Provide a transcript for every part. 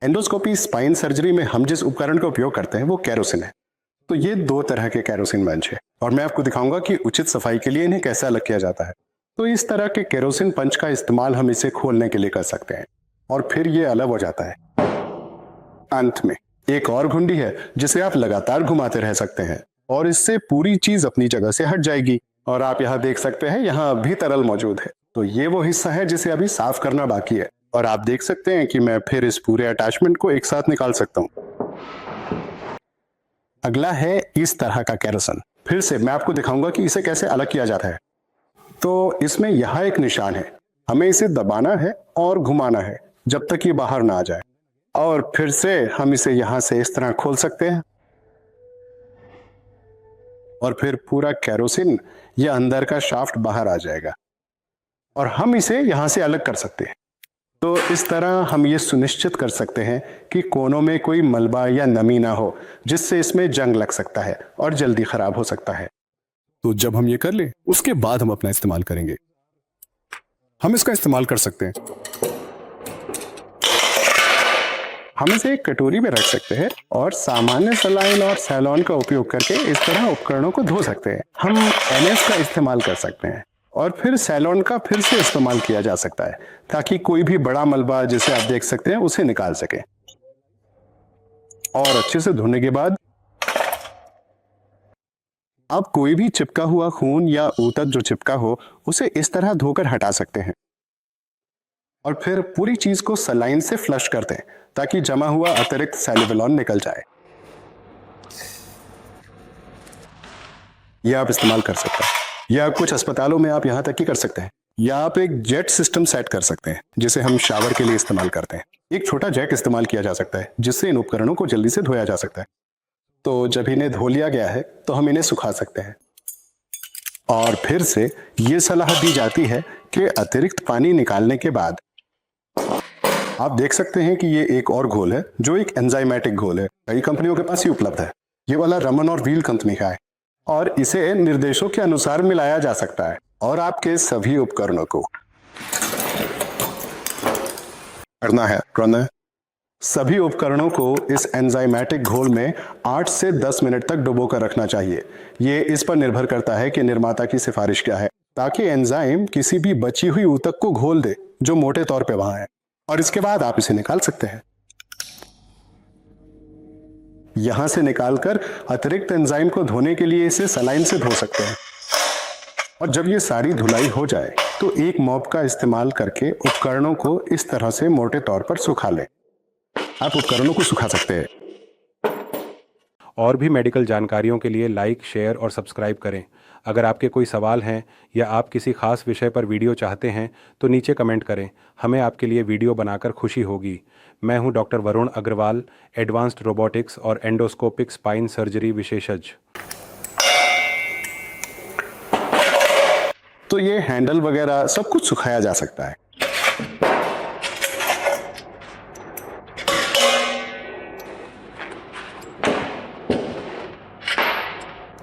Endoscopy spine surgery में हम जिस उपकरण का उपयोग करते हैं वो केरोसिन है। तो ये दो तरह के केरोसिन पंच है और मैं आपको दिखाऊंगा कि उचित सफाई के लिए इन्हें कैसे अलग किया जाता है। तो इस तरह के केरोसिन पंच का इस्तेमाल हम इसे खोलने के लिए कर सकते हैं और फिर ये अलग हो जाता है। अंत में एक और घुंडी है जिसे आप लगातार घुमाते रह सकते हैं और इससे पूरी चीज अपनी जगह से हट जाएगी। और आप यहाँ देख सकते हैं, यहाँ अभी तरल मौजूद है। तो ये वो हिस्सा है जिसे अभी साफ करना बाकी है और आप देख सकते हैं कि मैं फिर इस पूरे अटैचमेंट को एक साथ निकाल सकता हूँ। अगला है इस तरह का केरोसिन। फिर से मैं आपको दिखाऊंगा कि इसे कैसे अलग किया जाता है। तो इसमें यहाँ एक निशान है, हमें इसे दबाना है और घुमाना है जब तक ये बाहर ना आ जाए। और फिर से हम इसे यहां से इस तरह खोल सकते हैं और फिर पूरा केरोसिन ये अंदर का शाफ्ट बाहर आ जाएगा और हम इसे यहां से अलग कर सकते हैं। तो इस तरह हम ये सुनिश्चित कर सकते हैं कि कोनों में कोई मलबा या नमी ना हो जिससे इसमें जंग लग सकता है और जल्दी खराब हो सकता है। तो जब हम ये कर लें उसके बाद हम अपना इस्तेमाल करेंगे। हम इसका इस्तेमाल कर सकते हैं, हम इसे एक कटोरी में रख सकते हैं और सामान्य सलाइन और सैलॉन का उपयोग करके इस तरह उपकरणों को धो सकते हैं। हम NS का इस्तेमाल कर सकते हैं और फिर सैलॉन का फिर से इस्तेमाल किया जा सकता है ताकि कोई भी बड़ा मलबा जिसे आप देख सकते हैं उसे निकाल सके। और अच्छे से धोने के बाद आप कोई भी चिपका हुआ खून या ऊतक जो चिपका हो उसे इस तरह धोकर हटा सकते हैं और फिर पूरी चीज को सलाइन से फ्लश कर दें ताकि जमा हुआ अतिरिक्त सैलिवलॉन निकल जाए। यह आप इस्तेमाल कर सकते हैं, या कुछ अस्पतालों में आप यहां तक ही कर सकते हैं, या आप एक जेट सिस्टम सेट कर सकते हैं जिसे हम शावर के लिए इस्तेमाल करते हैं। एक छोटा जैक इस्तेमाल किया जा सकता है जिससे इन उपकरणों को जल्दी से धोया जा सकता है। तो जब इन्हें धो लिया गया है तो हम इन्हें सुखा सकते हैं और फिर से ये सलाह दी जाती है कि अतिरिक्त पानी निकालने के बाद आप देख सकते हैं कि ये एक और घोल है जो एक एंजाइमेटिक घोल है। कई कंपनियों के पास ही उपलब्ध है। ये वाला रमन और व्हील कंपनी का है और इसे निर्देशों के अनुसार मिलाया जा सकता है और आपके सभी उपकरणों को करना है। सभी उपकरणों को इस एंजाइमेटिक घोल में 8 से 10 मिनट तक डुबो कर रखना चाहिए। ये इस पर निर्भर करता है कि निर्माता की सिफारिश क्या है, ताकि एंजाइम किसी भी बची हुई ऊतक को घोल दे जो मोटे तौर पे वहां है। और इसके बाद आप इसे निकाल सकते हैं। यहां से निकालकर अतिरिक्त एंजाइम को धोने के लिए इसे सलाइन से धो सकते हैं। और जब ये सारी धुलाई हो जाए तो एक मॉप का इस्तेमाल करके उपकरणों को इस तरह से मोटे तौर पर सुखा लें। आप उपकरणों को सुखा सकते हैं। और भी मेडिकल जानकारियों के लिए लाइक, शेयर और सब्सक्राइब करें। अगर आपके कोई सवाल हैं या आप किसी खास विषय पर वीडियो चाहते हैं तो नीचे कमेंट करें, हमें आपके लिए वीडियो बनाकर खुशी होगी। मैं हूं doctor Varun Agarwal, advanced robotics और एंडोस्कोपिक स्पाइन सर्जरी विशेषज्ञ। तो ये हैंडल वगैरह सब कुछ सुखाया जा सकता है।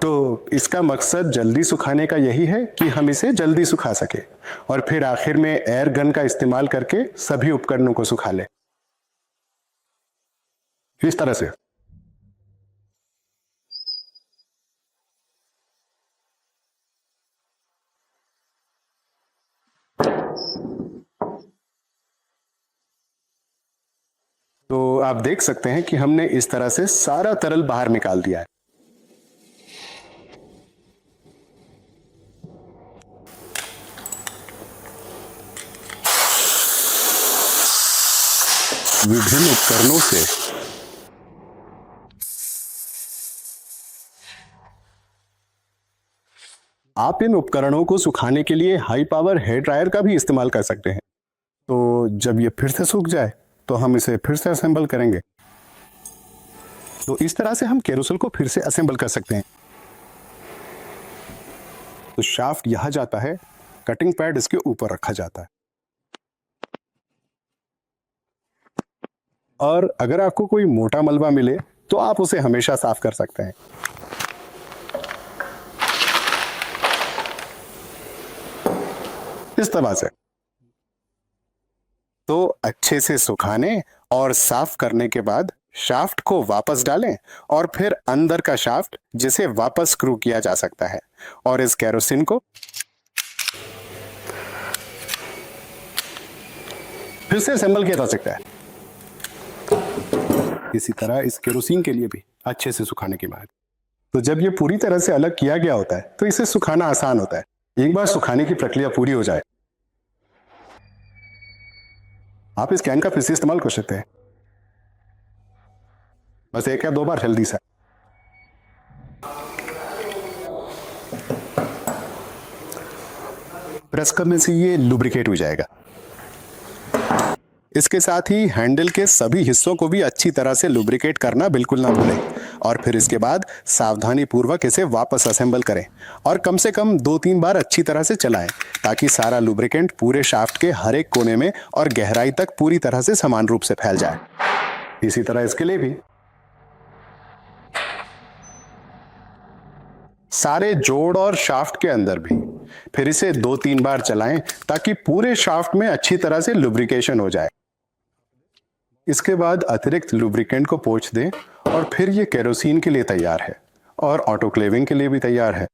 तो इसका मकसद जल्दी सुखाने का यही है कि हम इसे जल्दी सुखा सके और फिर आखिर में एयर गन का इस्तेमाल करके सभी उपकरणों को सुखा ले, इस तरह से। तो आप देख सकते हैं कि हमने इस तरह से सारा तरल बाहर निकाल दिया है। विभिन्न उपकरणों से आप इन उपकरणों को सुखाने के लिए हाई पावर हेयर ड्रायर का भी इस्तेमाल कर सकते हैं। तो जब ये फिर से सूख जाए तो हम इसे फिर से असेंबल करेंगे। तो इस तरह से हम केरोसिन को फिर से असेंबल कर सकते हैं। तो शाफ्ट यहां जाता है, कटिंग पैड इसके ऊपर रखा जाता है और अगर आपको कोई मोटा मलबा मिले तो आप उसे हमेशा साफ कर सकते हैं। इस तरह से तो अच्छे से सुखाने और साफ करने के बाद शाफ्ट को वापस डालें और फिर अंदर का शाफ्ट जिसे वापस स्क्रू किया जा सकता है और इस केरोसिन को फिर से असेंबल किया जा सकता है। इसी तरह इस केरोसिन के लिए भी अच्छे से सुखाने के बाद तो जब ये पूरी तरह से अलग किया गया होता है तो इसे सुखाना आसान होता है। एक बार सुखाने की प्रक्रिया पूरी हो जाए आप इस कैन का फिर से इस्तेमाल कर सकते हैं, बस 1 या 2 बार जल्दी से। प्रेस करने से ये लुब्रिकेट हो जाएगा। इसके साथ ही हैंडल के सभी हिस्सों को भी अच्छी तरह से लुब्रिकेट करना बिल्कुल ना भूलें और फिर इसके बाद सावधानी पूर्वक इसे वापस असेंबल करें और कम से कम 2-3 बार अच्छी तरह से चलाएं ताकि सारा लुब्रिकेंट पूरे शाफ्ट के हर एक कोने में और गहराई तक पूरी तरह से समान रूप से फैल जाए। इसी तरह इसके लिए भी सारे जोड़ और शाफ्ट के अंदर भी फिर इसे 2-3 बार चलाएं ताकि पूरे शाफ्ट में अच्छी तरह से लुब्रिकेशन हो जाए। इसके बाद अतिरिक्त लुब्रिकेंट को पोंछ दें और फिर ये केरोसिन के लिए तैयार है और ऑटोक्लेविंग के लिए भी तैयार है।